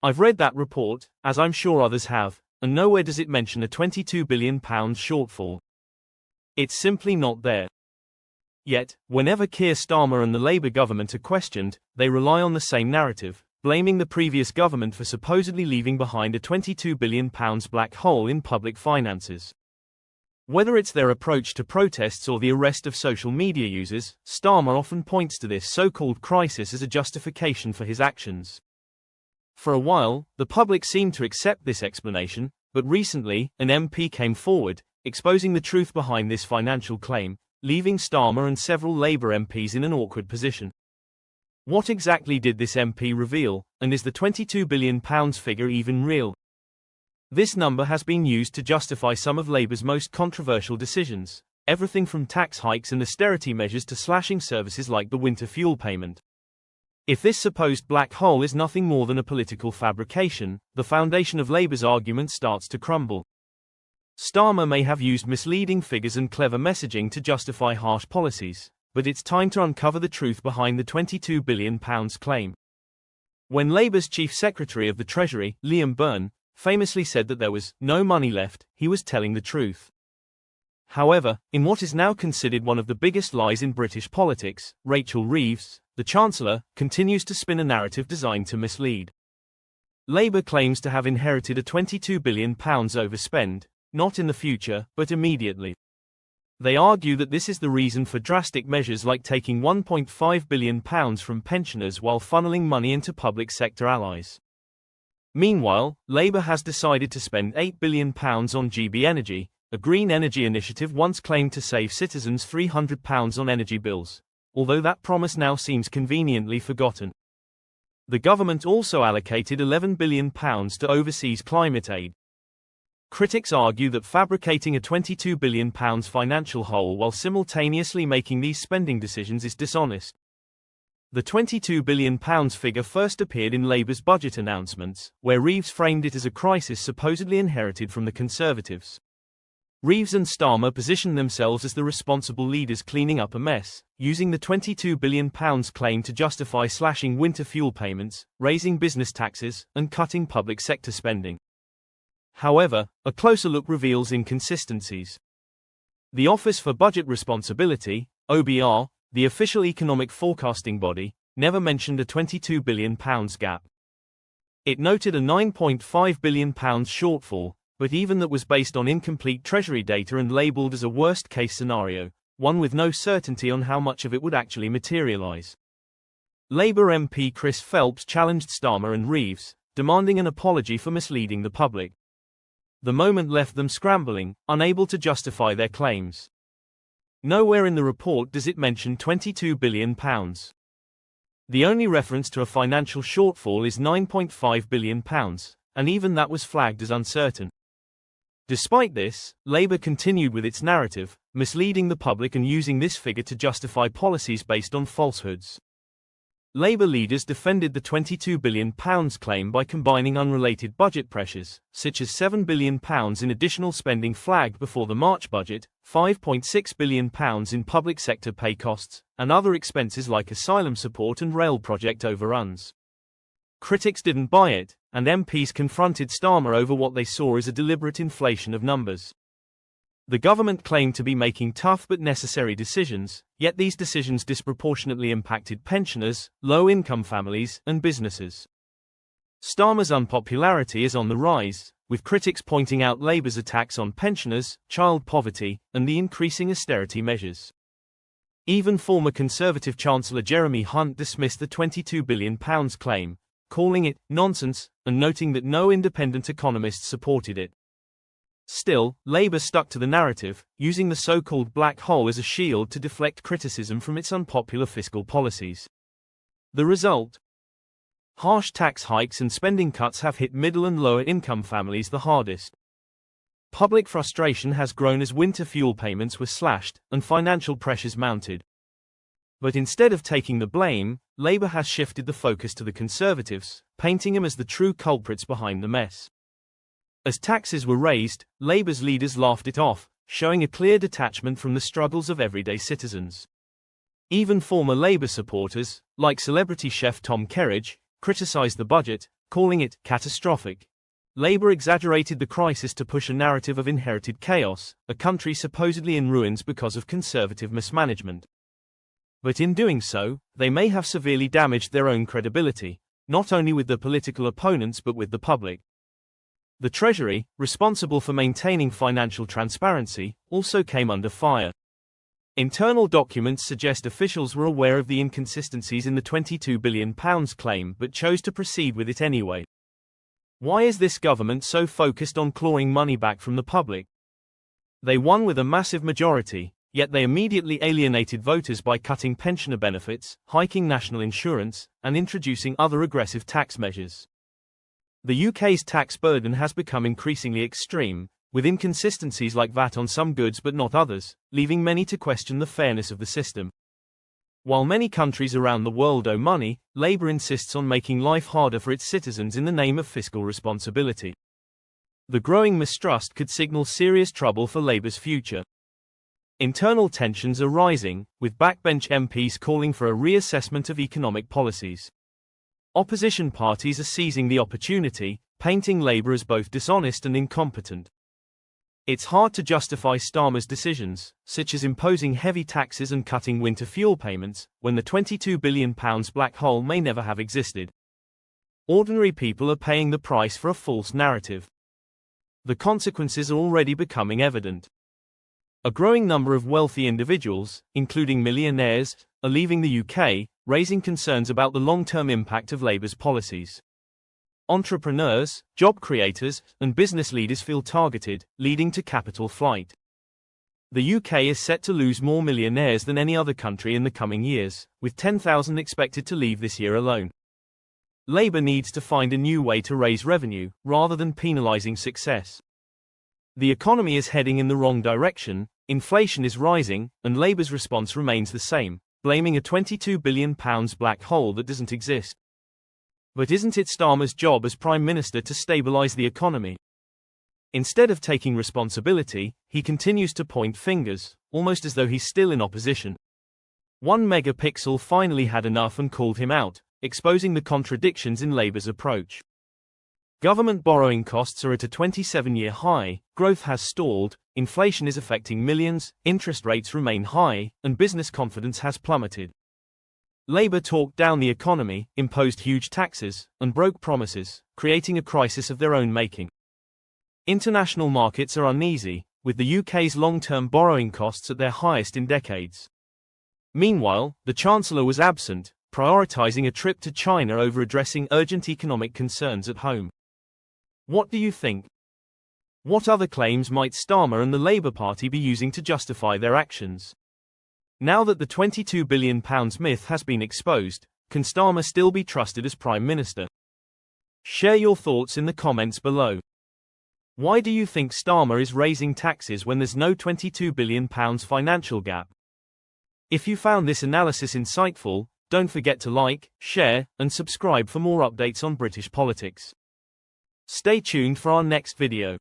I've read that report, as I'm sure others have, and nowhere does it mention a £22 billion shortfall. It's simply not there. Yet, whenever Keir Starmer and the Labour government are questioned, they rely on the same narrative, blaming the previous government for supposedly leaving behind a £22 billion black hole in public finances. Whether it's their approach to protests or the arrest of social media users, Starmer often points to this so-called crisis as a justification for his actions. For a while, the public seemed to accept this explanation, but recently, an MP came forward, exposing the truth behind this financial claim, leaving Starmer and several Labour MPs in an awkward position. What exactly did this MP reveal, and is the £22 billion figure even real? This number has been used to justify some of Labour's most controversial decisions, everything from tax hikes and austerity measures to slashing services like the winter fuel payment. If this supposed black hole is nothing more than a political fabrication, the foundation of Labour's argument starts to crumble. Starmer may have used misleading figures and clever messaging to justify harsh policies, but it's time to uncover the truth behind the £22 billion claim. When Labour's Chief Secretary of the Treasury, Liam Byrne, famously said that there was no money left, he was telling the truth. However, in what is now considered one of the biggest lies in British politics, Rachel Reeves, the Chancellor, continues to spin a narrative designed to mislead. Labour claims to have inherited a £22 billion overspend, not in the future, but immediately. They argue that this is the reason for drastic measures like taking £1.5 billion from pensioners while funneling money into public sector allies. Meanwhile, Labour has decided to spend £8 billion on GB Energy, a green energy initiative once claimed to save citizens £300 on energy bills, although that promise now seems conveniently forgotten. The government also allocated £11 billion to overseas climate aid. Critics argue that fabricating a £22 billion financial hole while simultaneously making these spending decisions is dishonest. The £22 billion figure first appeared in Labour's budget announcements, where Reeves framed it as a crisis supposedly inherited from the Conservatives. Reeves and Starmer positioned themselves as the responsible leaders cleaning up a mess, using the £22 billion claim to justify slashing winter fuel payments, raising business taxes, and cutting public sector spending. However, a closer look reveals inconsistencies. The Office for Budget Responsibility, OBR, the official economic forecasting body, never mentioned a £22 billion gap. It noted a £9.5 billion shortfall, but even that was based on incomplete Treasury data and labelled as a worst-case scenario, one with no certainty on how much of it would actually materialise. Labour MP Chris Phelps challenged Starmer and Reeves, demanding an apology for misleading the public. The moment left them scrambling, unable to justify their claims. Nowhere in the report does it mention £22 billion. The only reference to a financial shortfall is £9.5 billion, and even that was flagged as uncertain. Despite this, Labour continued with its narrative, misleading the public and using this figure to justify policies based on falsehoods. Labour leaders defended the £22 billion claim by combining unrelated budget pressures, such as £7 billion in additional spending flagged before the March budget, £5.6 billion in public sector pay costs, and other expenses like asylum support and rail project overruns. Critics didn't buy it, and MPs confronted Starmer over what they saw as a deliberate inflation of numbers. The government claimed to be making tough but necessary decisions, yet these decisions disproportionately impacted pensioners, low-income families, and businesses. Starmer's unpopularity is on the rise, with critics pointing out Labour's attacks on pensioners, child poverty, and the increasing austerity measures. Even former Conservative Chancellor Jeremy Hunt dismissed the £22 billion claim, calling it nonsense, and noting that no independent economists supported it. Still, Labour stuck to the narrative, using the so-called black hole as a shield to deflect criticism from its unpopular fiscal policies. The result? Harsh tax hikes and spending cuts have hit middle and lower-income families the hardest. Public frustration has grown as winter fuel payments were slashed, and financial pressures mounted. But instead of taking the blame, Labour has shifted the focus to the Conservatives, painting them as the true culprits behind the mess. As taxes were raised, Labour's leaders laughed it off, showing a clear detachment from the struggles of everyday citizens. Even former Labour supporters, like celebrity chef Tom Kerridge, criticised the budget, calling it catastrophic. Labour exaggerated the crisis to push a narrative of inherited chaos, a country supposedly in ruins because of conservative mismanagement. But in doing so, they may have severely damaged their own credibility, not only with the political opponents but with the public. The Treasury, responsible for maintaining financial transparency, also came under fire. Internal documents suggest officials were aware of the inconsistencies in the £22 billion claim but chose to proceed with it anyway. Why is this government so focused on clawing money back from the public? They won with a massive majority, yet they immediately alienated voters by cutting pensioner benefits, hiking national insurance, and introducing other aggressive tax measures. The UK's tax burden has become increasingly extreme, with inconsistencies like VAT on some goods but not others, leaving many to question the fairness of the system. While many countries around the world owe money, Labour insists on making life harder for its citizens in the name of fiscal responsibility. The growing mistrust could signal serious trouble for Labour's future. Internal tensions are rising, with backbench MPs calling for a reassessment of economic policies. Opposition parties are seizing the opportunity, painting Labour as both dishonest and incompetent. It's hard to justify Starmer's decisions, such as imposing heavy taxes and cutting winter fuel payments, when the £22 billion black hole may never have existed. Ordinary people are paying the price for a false narrative. The consequences are already becoming evident. A growing number of wealthy individuals, including millionaires, are leaving the UK, raising concerns about the long-term impact of Labour's policies. Entrepreneurs, job creators, and business leaders feel targeted, leading to capital flight. The UK is set to lose more millionaires than any other country in the coming years, with 10,000 expected to leave this year alone. Labour needs to find a new way to raise revenue, rather than penalising success. The economy is heading in the wrong direction, inflation is rising, and Labour's response remains the same, blaming a £22 billion black hole that doesn't exist. But isn't it Starmer's job as Prime Minister to stabilise the economy? Instead of taking responsibility, he continues to point fingers, almost as though he's still in opposition. One megapixel finally had enough and called him out, exposing the contradictions in Labour's approach. Government borrowing costs are at a 27-year high, growth has stalled, inflation is affecting millions, interest rates remain high, and business confidence has plummeted. Labour talked down the economy, imposed huge taxes, and broke promises, creating a crisis of their own making. International markets are uneasy, with the UK's long-term borrowing costs at their highest in decades. Meanwhile, the Chancellor was absent, prioritising a trip to China over addressing urgent economic concerns at home. What do you think? What other claims might Starmer and the Labour Party be using to justify their actions? Now that the £22 billion myth has been exposed, can Starmer still be trusted as Prime Minister? Share your thoughts in the comments below. Why do you think Starmer is raising taxes when there's no £22 billion financial gap? If you found this analysis insightful, don't forget to like, share, and subscribe for more updates on British politics. Stay tuned for our next video.